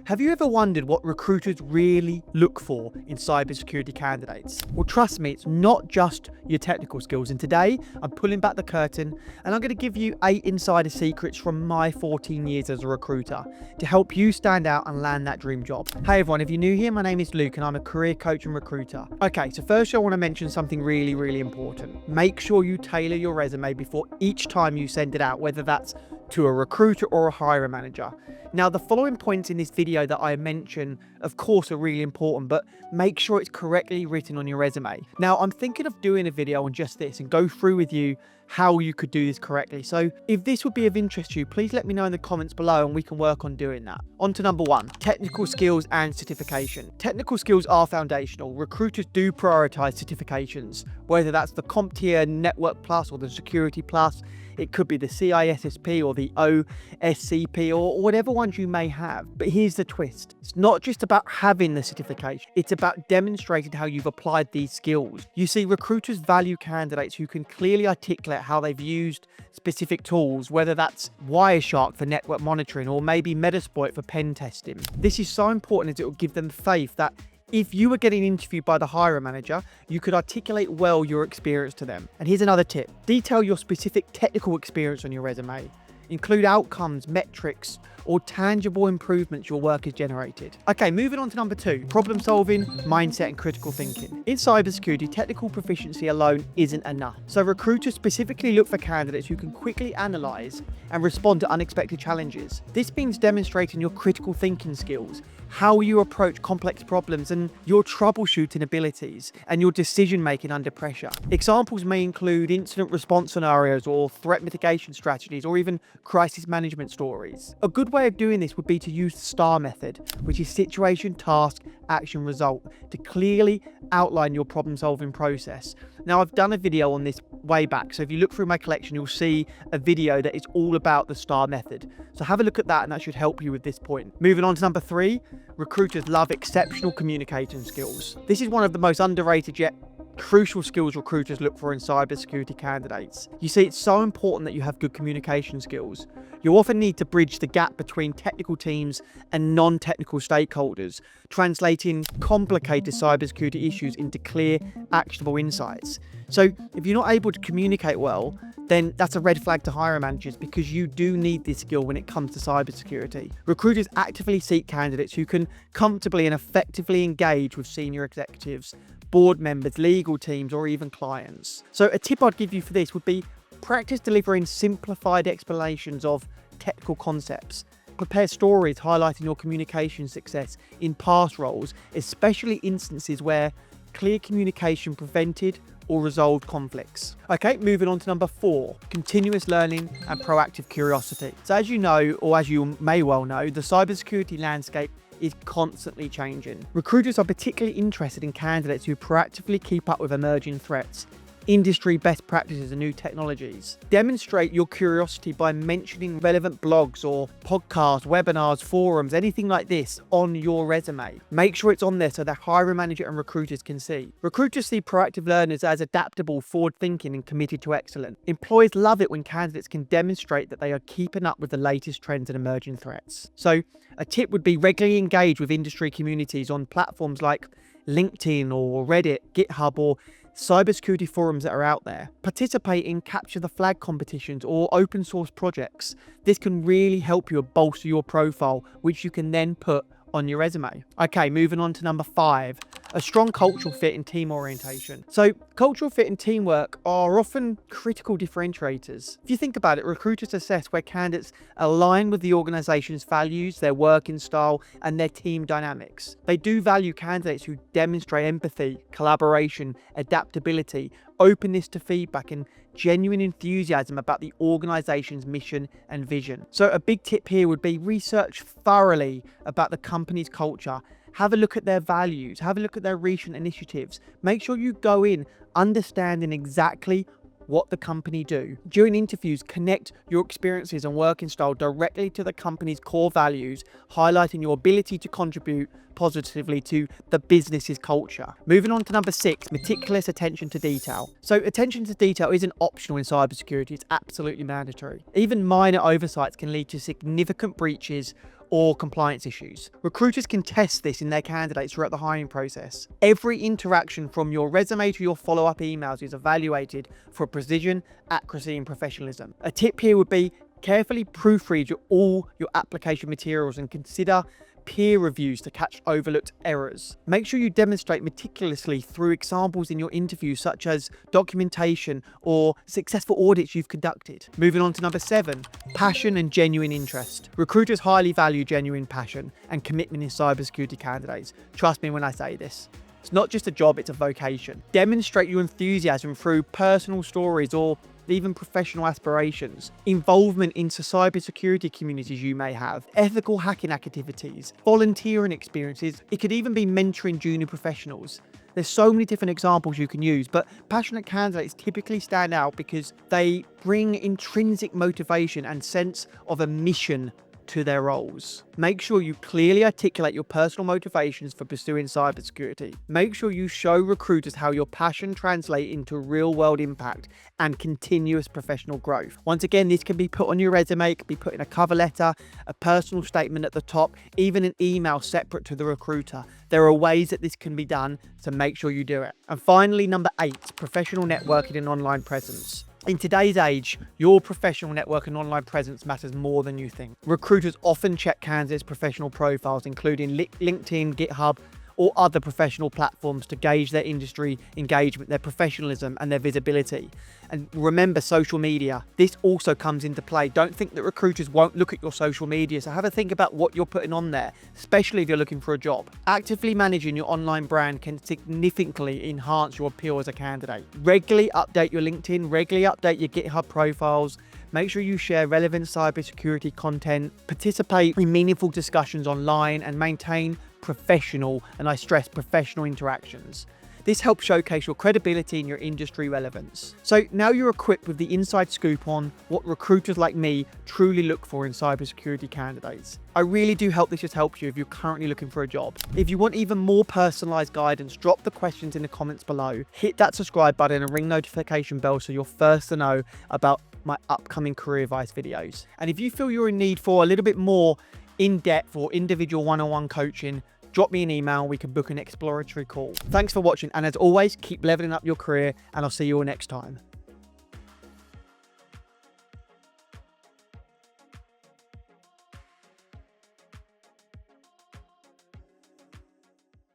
Have you ever wondered what recruiters really look for in cybersecurity candidates? Well, trust me, it's not just your technical skills. And today, I'm pulling back the curtain and I'm going to give you 8 insider secrets from my 14 years as a recruiter to help you stand out and land that dream job. Hey everyone, if you're new here, my name is Luke and I'm a career coach and recruiter. Okay, so first I want to mention something really important. Make sure you tailor your resume before each time you send it out, whether that's to a recruiter or a hiring manager. Now, the following points in this video that I mention, of course, are really important, but make sure it's correctly written on your resume. Now, I'm thinking of doing a video on just this and go through with you how you could do this correctly. So if this would be of interest to you, please let me know in the comments below and we can work on doing that. On to number 1, technical skills and certification. Technical skills are foundational. Recruiters do prioritize certifications, whether that's the CompTIA Network Plus or the Security Plus. It could be the CISSP or the OSCP or whatever ones you may have. But here's the twist. It's not just about having the certification. It's about demonstrating how you've applied these skills. You see, recruiters value candidates who can clearly articulate how they've used specific tools, whether that's Wireshark for network monitoring or maybe Metasploit for pen testing. This is so important as it will give them faith that if you were getting interviewed by the hiring manager, you could articulate well your experience to them. And here's another tip. Detail your specific technical experience on your resume. Include outcomes, metrics, or tangible improvements your work has generated. Okay, moving on to number 2, problem solving, mindset, and critical thinking. In cybersecurity, technical proficiency alone isn't enough. So recruiters specifically look for candidates who can quickly analyze and respond to unexpected challenges. This means demonstrating your critical thinking skills, how you approach complex problems, and your troubleshooting abilities and your decision making under pressure. Examples may include incident response scenarios or threat mitigation strategies or even crisis management stories. A good way of doing this would be to use the STAR method, which is situation, task, action, result, to clearly outline your problem solving process. Now, I've done a video on this way back, so if you look through my collection, you'll see a video that is all about the STAR method. So have a look at that and that should help you with this point. Moving on to number 3, recruiters love exceptional communication skills. This is one of the most underrated yet crucial skills recruiters look for in cybersecurity candidates. You see, it's so important that you have good communication skills. You often need to bridge the gap between technical teams and non-technical stakeholders, translating complicated cybersecurity issues into clear, actionable insights. So if you're not able to communicate well, then that's a red flag to hiring managers because you do need this skill when it comes to cybersecurity. Recruiters actively seek candidates who can comfortably and effectively engage with senior executives, board members, legal teams, or even clients. So a tip I'd give you for this would be practice delivering simplified explanations of technical concepts. Prepare stories highlighting your communication success in past roles, especially instances where clear communication prevented or resolved conflicts. Okay, moving on to number 4, continuous learning and proactive curiosity. So as you know, or as you may well know, the cybersecurity landscape is constantly changing. Recruiters are particularly interested in candidates who proactively keep up with emerging threats, industry best practices, and new technologies. Demonstrate your curiosity by mentioning relevant blogs or podcasts, webinars, forums, anything like this on your resume. Make sure it's on there so the hiring manager and recruiters can see. Recruiters see proactive learners as adaptable, forward-thinking, and committed to excellence. Employers love it when candidates can demonstrate that they are keeping up with the latest trends and emerging threats. So a tip would be regularly engage with industry communities on platforms like LinkedIn or Reddit, GitHub, or cybersecurity forums that are out there. Participate in capture the flag competitions or open source projects. This can really help you bolster your profile, which you can then put on your resume. Okay, moving on to number 5, a strong cultural fit and team orientation. So cultural fit and teamwork are often critical differentiators. If you think about it, recruiters assess where candidates align with the organization's values, their working style, and their team dynamics. They do value candidates who demonstrate empathy, collaboration, adaptability, openness to feedback, and genuine enthusiasm about the organization's mission and vision. So a big tip here would be research thoroughly about the company's culture. Have a look at their values, have a look at their recent initiatives. Make sure you go in understanding exactly what the company do. During interviews, connect your experiences and working style directly to the company's core values, highlighting your ability to contribute positively to the business's culture. Moving on to number 6, meticulous attention to detail. So attention to detail isn't optional in cybersecurity, it's absolutely mandatory. Even minor oversights can lead to significant breaches or compliance issues. Recruiters can test this in their candidates throughout the hiring process. Every interaction from your resume to your follow-up emails is evaluated for precision, accuracy, and professionalism. A tip here would be carefully proofread all your application materials and consider peer reviews to catch overlooked errors. Make sure you demonstrate meticulously through examples in your interview, such as documentation or successful audits you've conducted. Moving on to number 7, passion and genuine interest. Recruiters highly value genuine passion and commitment in cybersecurity candidates. Trust me when I say this. It's not just a job, it's a vocation. Demonstrate your enthusiasm through personal stories or even professional aspirations, involvement into cybersecurity communities you may have, ethical hacking activities, volunteering experiences. It could even be mentoring junior professionals. There's so many different examples you can use, but passionate candidates typically stand out because they bring intrinsic motivation and sense of a mission to their roles. Make sure you clearly articulate your personal motivations for pursuing cybersecurity. Make sure you show recruiters how your passion translates into real-world impact and continuous professional growth. Once again, this can be put on your resume, it can be put in a cover letter, a personal statement at the top, even an email separate to the recruiter. There are ways that this can be done, so make sure you do it. And finally, number 8, professional networking and online presence. In today's age, your professional network and online presence matters more than you think. Recruiters often check candidates' professional profiles, including LinkedIn, GitHub, or other professional platforms to gauge their industry engagement, their professionalism, and their visibility. And remember, social media, this also comes into play. Don't think that recruiters won't look at your social media, so have a think about what you're putting on there, especially if you're looking for a job. Actively managing your online brand can significantly enhance your appeal as a candidate. Regularly update your LinkedIn, regularly update your GitHub profiles. Make sure you share relevant cybersecurity content, participate in meaningful discussions online, and maintain professional, and I stress professional, interactions. This helps showcase your credibility and your industry relevance. So now you're equipped with the inside scoop on what recruiters like me truly look for in cybersecurity candidates. I really do hope this just helps you if you're currently looking for a job. If you want even more personalized guidance, drop the questions in the comments below. Hit that subscribe button and ring notification bell so you're first to know about my upcoming career advice videos. And if you feel you're in need for a little bit more in-depth or individual one-on-one coaching, drop me an email, we can book an exploratory call. Thanks for watching, and as always, keep leveling up your career, and I'll see you all next time.